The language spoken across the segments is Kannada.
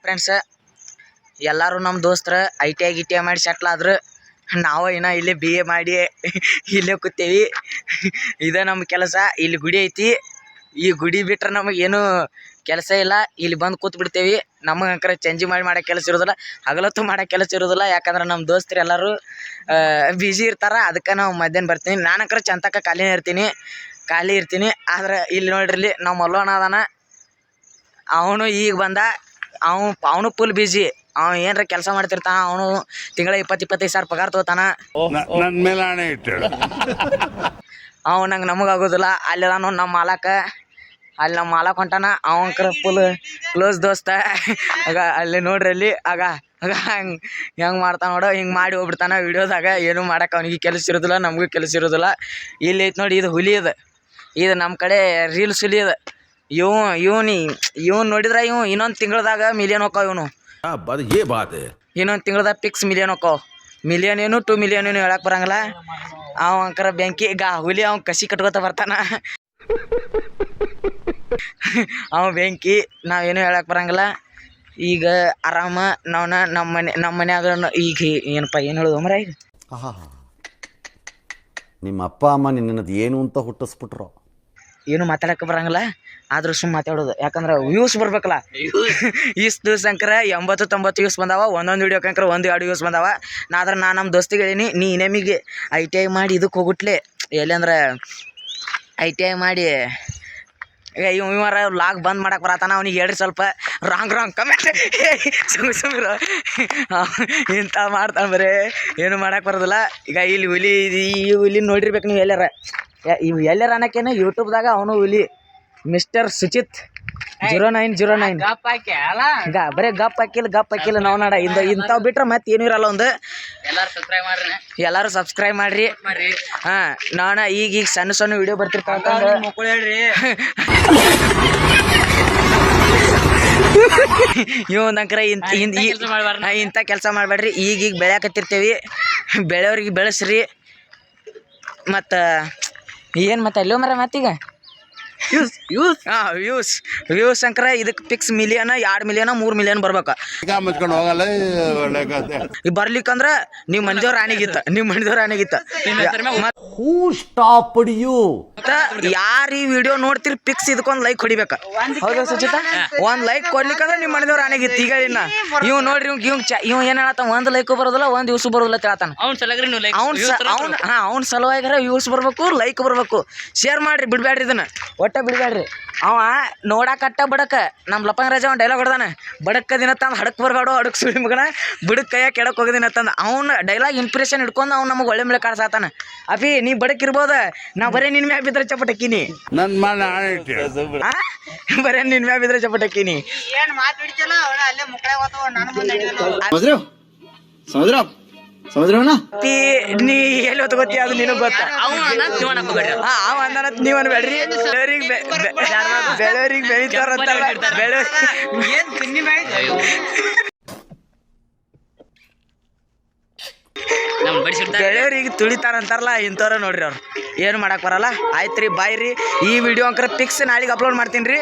ಫ್ರೆಂಡ್ಸ್ ಎಲ್ಲರೂ ನಮ್ಮ ದೋಸ್ತರು ITI ಮಾಡಿ ಸೆಟ್ಲ್ ಆದ್ರು. ನಾವು ಇನ್ನ ಇಲ್ಲಿ BA ಮಾಡಿ ಇಲ್ಲೇ ಕೂತೇವಿ. ಇದೇ ನಮ್ಮ ಕೆಲಸ. ಇಲ್ಲಿ ಗುಡಿ ಐತಿ, ಈ ಗುಡಿ ಬಿಟ್ರೆ ನಮಗೇನು ಕೆಲಸ ಇಲ್ಲ. ಇಲ್ಲಿ ಬಂದು ಕೂತ್ ಬಿಡ್ತೇವಿ. ನಮಗೆ ಅಂಕರ ಚೇಂಜ್ ಮಾಡೋಕೆ ಕೆಲಸ ಇರೋದಿಲ್ಲ, ಹಗಲತ್ತು ಮಾಡೋಕೆ ಕೆಲಸ ಇರೋದಿಲ್ಲ. ಯಾಕಂದ್ರೆ ನಮ್ಮ ದೋಸ್ತರು ಎಲ್ಲರೂ ಬಿಜಿ ಇರ್ತಾರೆ. ಅದಕ್ಕೆ ನಾವು ಮಧ್ಯಾಹ್ನ ಬರ್ತೀನಿ. ನಾನು ಅಂಕರ ಚಂತಕ ಖಾಲಿ ಇರ್ತೀನಿ. ಆದ್ರೆ ಇಲ್ಲಿ ನೋಡ್ರಿ, ನಮ್ಮ ಮಲ್ಲೋಣ ಅದಾನ. ಅವನು ಈಗ ಬಂದ. ಅವನು ಫುಲ್ ಬಿಜಿ. ಅವ್ನು ಏನಾರ ಕೆಲಸ ಮಾಡ್ತಿರ್ತಾನ. ಅವನು ತಿಂಗಳ 20-25 ಸಾವಿರ ಪಗಾರ ತಗೋತಾನ. ನನ್ನ ಮೇಲೆ ಹಣೆ ಇಟ್ಟು ನಂಗೆ ನಮಗಾಗೋದಿಲ್ಲ. ಅಲ್ಲಿ ನಾನು ನಮ್ಮ ಮಾಲಕ, ಅಲ್ಲಿ ನಮ್ಮ ಮಾಲಕ್ ಹೊಂಟಾನ. ಅವಂಕರ ಫುಲ್ ಕ್ಲೋಸ್ ದೋಸ್ತ. ಆಗ ಅಲ್ಲಿ ನೋಡ್ರಿ, ಅಲ್ಲಿ ಆಗ ಹೆಂಗೆ ಮಾಡ್ತಾನ ನೋಡು. ಹಿಂಗೆ ಮಾಡಿ ಹೋಗ್ಬಿಡ್ತಾನ ವಿಡಿಯೋದಾಗ. ಏನು ಮಾಡಕ್ಕೆ ಅವನಿಗೆ ಕೆಲಸ ಇರೋದಿಲ್ಲ, ನಮಗೂ ಕೆಲಸ ಇರೋದಿಲ್ಲ. ಇಲ್ಲಿ ಐತೆ ನೋಡಿ, ಇದು ಹುಲಿ ಅದು. ಇದು ನಮ್ಮ ಕಡೆ ರೀಲ್ಸ್ ಹುಲಿ ಅದು. ಇವನು ನೋಡಿದ್ರೆ ಇನ್ನೊಂದು ತಿಂಗಳದಾಗ ಮಿಲಿಯನ್ ಹೋಕಾವ. ಇನ್ನೊಂದು ತಿಂಗಳದಾಗ ಫಿಕ್ಸ್ ಮಿಲಿಯನ್ ಹೋಕಾವ. ಮಿಲಿಯನ್ ಏನು 2 ಮಿಲಿಯನ್ ಏನು ಹೇಳಕ್ಕೆ ಬರಂಗಿಲ್ಲ. ಅವ ಅಂಕರ ಬೆಂಕಿ ಹುಲಿ. ಅವ್ನು ಕಸಿ ಕಟ್ಕೋತ ಬರ್ತಾನ. ಅವ ಬೆಂಕಿ. ನಾವೇನು ಹೇಳಕ್ಕೆ ಬರಂಗಿಲ್ಲ. ಈಗ ಆರಾಮ ನಮ್ಮ ಮನ್ಯಾಗ ಈಗ ಏನಪ್ಪ ಏನು ಹೇಳೋದು ಮರ. ಈಗ ನಿಮ್ಮ ಅಪ್ಪ ಅಮ್ಮ ನಿನ್ನದು ಏನು ಅಂತ ಹುಟ್ಟಿಸ್ಬಿಟ್ರು. ಏನು ಮಾತಾಡಕ್ಕೆ ಬರಂಗಿಲ್ಲ. ಆದ್ರೂ ಸುಮ್ಮ ಮಾತಾಡೋದು. ಯಾಕಂದ್ರೆ ವ್ಯೂಸ್ ಬರ್ಬೇಕಲ್ಲ. ಇಷ್ಟು ದಿವ್ಸ ಅಂಕರ 80-90 ವ್ಯೂಸ್ ಬಂದಾವ. ಒಂದೊಂದು ವಿಡಿಯೋಕ್ಕೆ ಅಂಕರ 1-2 ವ್ಯೂಸ್ ಬಂದಾವ. ನಾನು ನಮ್ಮ ದೋಸ್ತಿಗೆ ಹೇಳೀನಿ, ನೀ ನಮಗೆ ITI ಮಾಡಿ ಇದಕ್ಕೆ ಹೋಗ್ಬಿಟ್ಲೆ. ಎಲ್ಲಿ ಅಂದ್ರೆ ITI ಮಾಡಿ ಇವರ ಲಾಗ್ ಬಂದ್ ಮಾಡಕ್ಕೆ ಬರತ್ತಾನ. ಅವ್ನಿಗೆ ಹೇಳ್ರಿ ಸ್ವಲ್ಪ ರಾಂಗ್ ಕಮೆಂಟ್. ಸುಮ್ಮಿರು ಇಂಥ ಮಾಡ್ತಾನೆ ಬರೇ. ಏನು ಮಾಡಕ್ಕೆ ಬರೋದಿಲ್ಲ. ಈಗ ಇಲ್ಲಿ ಈ ಹುಲಿ ನೋಡಿರ್ಬೇಕು ನೀವು. ಎಲ್ಲಾರ ಅನ್ನಕ್ಕೇನು ಯೂಟ್ಯೂಬ್ದಾಗ ಅವನು ಹುಲಿ ಮಿಸ್ಟರ್ ಸುಚಿತ್ 0909. ಬರೀ ಗಪ್ ಹಾಕಿಲ್ಲ ನಾವು ನಾಡ. ಇಂಥವು ಬಿಟ್ರೆ ಮತ್ತೆ ಏನೂ ಇರಲ್ಲ. ಒಂದು ಎಲ್ಲರೂ ಸಬ್ಸ್ಕ್ರೈಬ್ ಮಾಡ್ರಿ. ಹಾಂ, ನಾನು ಈಗ ಸಣ್ಣ ವಿಡಿಯೋ ಬರ್ತಿರ್ತಾವ. ಇವಂಕರ ಇಂಥ ಕೆಲಸ ಮಾಡಬೇಡ್ರಿ. ಈಗ ಬೆಳೆಯಕತ್ತಿರ್ತೇವಿ. ಬೆಳೆಯವ್ರಿಗೆ ಬೆಳೆಸ್ರಿ. ಮತ್ತು ಏನು ಮತ್ತೆ ಅಲ್ಲೋ ಮರ ಮತ್ತೀಗ ವ್ಯೂಸ್ ಅಂಕರ ಇದಕ್ಕೆ ಫಿಕ್ಸ್ ಮಿಲಿಯನ್, 2 ಮಿಲಿಯನ್, 3 ಮಿಲಿಯನ್ ಬರ್ಬೇಕು. ಬರ್ಲಿಕ್ಕಂದ್ರ ನೀವು ಮಂದಿಯವ್ರ ಆನೆಗಿತ್ತ. ಯಾರು ಈ ವಿಡಿಯೋ ನೋಡ್ತಿರಿ ಫಿಕ್ಸ್ ಇದಕ್ಕೊಂದು ಲೈಕ್ ಹೊಡಿಬೇಕ. ಹೌದಾ ಸುಚಿತ? ಒಂದು ಲೈಕ್ ಕೊಡ್ಲಿಕ್ಕಂದ್ರೆ ನಿಮ್ಮ ಮನೆದವ್ರ ಆನೆಗಿತ್ತು. ಈಗ ಇವ್ ನೋಡ್ರಿ, ಇವ್ ಏನ್ ಹೇಳತ್ತ, 1 ಲೈಕ್ ಬರೋದಿಲ್ಲ, 1 ವ್ಯೂಸ್ ಬರೋದಿಲ್ಲ ಹೇಳ್ತಾನ. ಅವ್ನ ಸಲುವಾಗಿ ವ್ಯೂಸ್ ಬರ್ಬೇಕು, ಲೈಕ್ ಬರ್ಬೇಕು. ಶೇರ್ ಮಾಡ್ರಿ, ಬಿಡ್ಬೇಡ್ರಿ. ಇದನ್ನ ಒಟ್ಟ ಬಿಡ್ಬೇಡ್ರಿ. ಅವ ನೋಡಾಕಟ್ಟ ಬಡಕ. ನಮ್ಮ ಲಪಂಗ ರಾಜ ಅವ್ನು ಡೈಲಾಗ್ ಹೊಡ್ದಾನ, ಬಡಕ್ಕ ದಿನ ತಂದು ಹಡಕ್ ಬರ್ಗಾಡು, ಹಡಕ್ ಸುಳಿ ಮಗನ ಬಿಡಕ್ ಕೈಯಾಗ ಕೆಡಕ್ ಹೋಗೋದಿನ ತಂದ. ಅವ್ನ ಡೈಲಾಗ್ ಇಂಪ್ರೆಷನ್ ಹಿಡ್ಕೊಂಡು ಅವ್ನು ನಮಗೆ ಒಳ್ಳೆ ಮೇಲೆ ಕಾಡ್ಸಾತಾನ. ಅಭಿ ನೀ ಬಡಕ್ ಇರ್ಬೋದ, ನಾ ಬರೇ ನಿನ್ ಮ್ಯಾಗ ಬಿದ್ರೆ ಚಪಟಕ್ಕಿನಿ. ಬರೇ ನಿನ್ ಮ್ಯಾಗ ಬಿದ್ರೆ ಚಪಟಕ್ಕಿನಿ. ನೀ ಎಲ್ಲಿ ಹೊತ್ಕೋತಿ ಅದು ನಿನಗ್ ಗೊತ್ತ. ಅವ ಅಂದನತ್ ನೀವ್ ಅನ್ಬೇಡ್ರಿ. ಬೆಳೆಯವ್ರಿಗೆ ಬೆಳಿತಾರಂತ. ಬೆಳೆಯವ್ರಿಗೆ ತುಳಿತಾರಂತಾರಲ್ಲ, ಇಂಥವ್ರ ನೋಡ್ರಿ. ಅವ್ರು ಏನು ಮಾಡಕ್ ಬರಲ್ಲ. ಆಯ್ತ್ರಿ, ಬಾಯ್ ರೀ. ಈ ವಿಡಿಯೋ ಅಂಕರ ಫಿಕ್ಸ್ ನಾಳೆಗೆ ಅಪ್ಲೋಡ್ ಮಾಡ್ತೀನಿ ರೀ.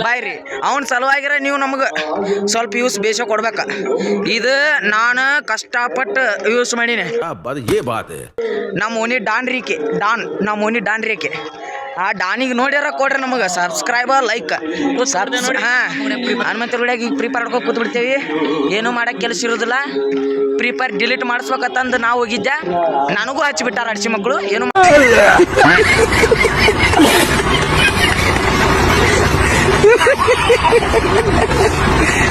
ಬಾಯ್ ರೀ. ಅವ್ನ ಸಲುವಾಗಿರ ನೀವು ನಮಗೆ ಸ್ವಲ್ಪ ವ್ಯೂಸ್ ಬೇಷ ಕೊಡ್ಬೇಕ. ಇದು ನಾನು ಕಷ್ಟಪಟ್ಟು ಯೂಸ್ ಮಾಡೀನಿ. ನಮ್ಮ ಓನಿ ಡಾನ್ ರೇಖೆ. ಆ ಡಾನಿಗೆ ನೋಡ್ಯಾರ ಕೊಡ್ರಿ ನಮಗೆ ಸಬ್ಸ್ಕ್ರೈಬರ್, ಲೈಕ್. ಹನುಮಂತರ ವಿಡಿಯೋಗೆ ಈಗ ಪ್ರಿಪೇರ್ ಆಡ್ಕೊಂಡು ಕೂತ್ ಬಿಡ್ತೇವಿ. ಏನೂ ಮಾಡಕ್ಕೆ ಕೆಲಸ ಇರೋದಿಲ್ಲ. ಪ್ರಿಪೇರ್ ಡಿಲೀಟ್ ಮಾಡಿಸ್ಬೇಕಂತಂದು ನಾವು ಹೋಗಿದ್ದೆ. ನನಗೂ ಹಚ್ಚಿಬಿಟ್ಟಾರ ಅಡ್ಸಿ ಮಕ್ಕಳು. ಏನು